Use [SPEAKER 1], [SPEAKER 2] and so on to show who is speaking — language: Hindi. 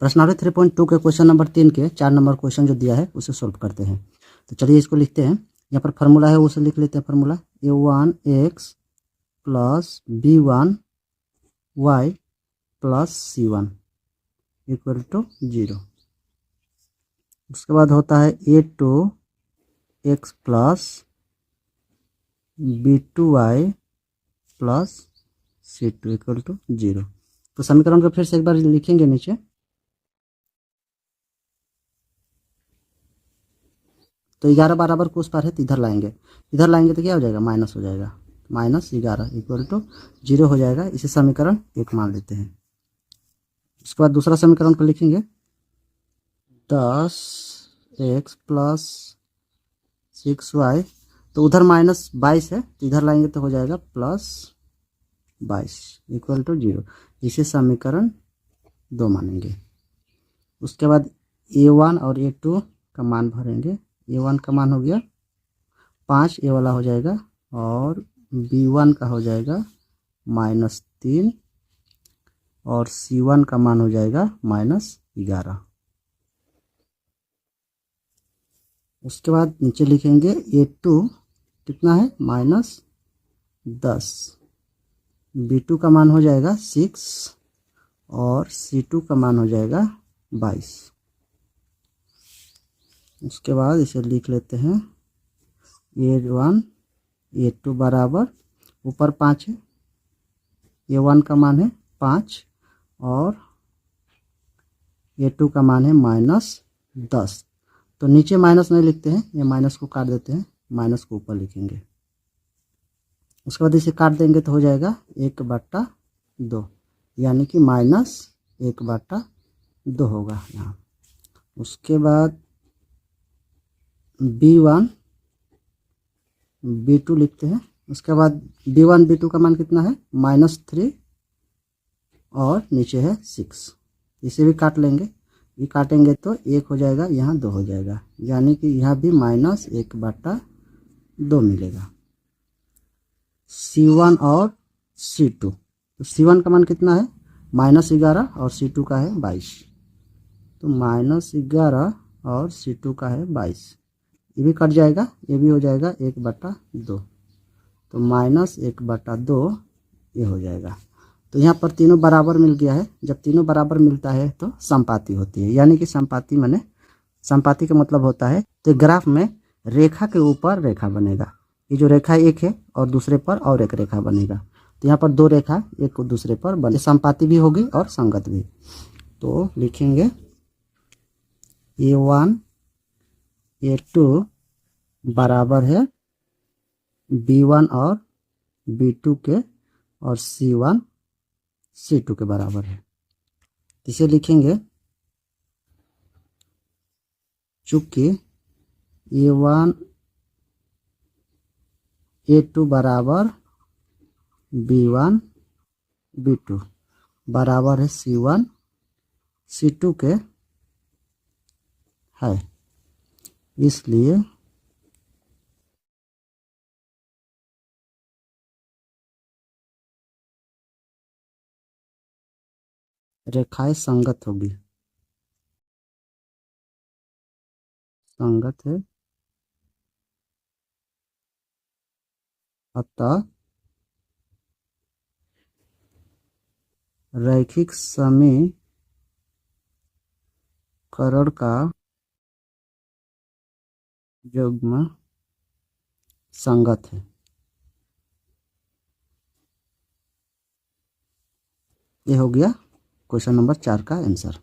[SPEAKER 1] प्रश्नावली 3.2 के क्वेश्चन नंबर 3 के 4 नंबर क्वेश्चन जो दिया है उसे सोल्व करते हैं। तो चलिए इसको लिखते हैं। यहाँ पर फार्मूला है उसे लिख लेते हैं। Formula a1x plus b1y plus c1 equal to 0। उसके बाद होता है a2x plus b2y plus c2 equal to 0। तो समीकरण को फिर से एक बार लिखेंगे नीचे। तो 11 बराबर को उस पर है तो इधर लाएंगे तो क्या हो जाएगा, माइनस हो जाएगा। -11 इक्वल टू 0 हो जाएगा। इसे समीकरण 1 मान लेते हैं। उसके बाद दूसरा समीकरण को लिखेंगे 10x प्लस 6y। तो उधर -22 है तो इधर लाएंगे तो हो जाएगा +22 इक्वल टू 0। इसे समीकरण 2 मानेंगे। उसके बाद a1 और a2 का मान भरेंगे। a1 का मान हो गया 5, ये वाला हो जाएगा, और b1 का हो जाएगा -3 और c1 का मान हो जाएगा -11। उसके बाद नीचे लिखेंगे a2 कितना है -10, b2 का मान हो जाएगा 6 और c2 का मान हो जाएगा 22। उसके बाद इसे लिख लेते हैं a1 a2 बराबर, ऊपर 5 है, a1 का मान है 5 और a2 का मान है -10। तो नीचे माइनस नहीं लिखते हैं, ये माइनस को काट देते हैं, माइनस को ऊपर लिखेंगे। उसके बाद इसे काट देंगे तो हो जाएगा 1/2, यानी कि -1/2 होगा यहाँ। उसके बाद b1 b2 लिखते हैं। उसके बाद b1 b2 का मान कितना है -3 और नीचे है 6। इसे भी काट लेंगे, ये काटेंगे तो 1 हो जाएगा, यहाँ 2 हो जाएगा, यानी कि यहाँ भी -1/2 मिलेगा। c1 और c2, तो c1 का मान कितना है -11 और c2 का है 22। तो -11 और c2 का है 22, ये भी कट जाएगा, ये भी हो जाएगा 1/2, तो -1/2 ये हो जाएगा। तो यहाँ पर तीनों बराबर मिल गया है। जब तीनों बराबर मिलता है तो समपाती होती है, यानी कि समपाती माने, समपाती का मतलब होता है तो ग्राफ में रेखा के ऊपर रेखा बनेगा। ये जो रेखा एक है और दूसरे पर और एक रेखा बनेगा, तो यहाँ पर 2 रेखा एक दूसरे पर बने, समपाती भी होगी और संगत भी। तो लिखेंगे a1 a2 बराबर है b1 और b2 के, और c1 c2 के बराबर है। इसे लिखेंगे चूंकि a1 a2 बराबर b1 b2 बराबर है c1 c2 के है, इसलिए रेखाएं संगत होगी, संगत है, अतः रैखिक समीकरण का युग्म संगत है। ये हो गया क्वेश्चन नंबर 4 का आंसर।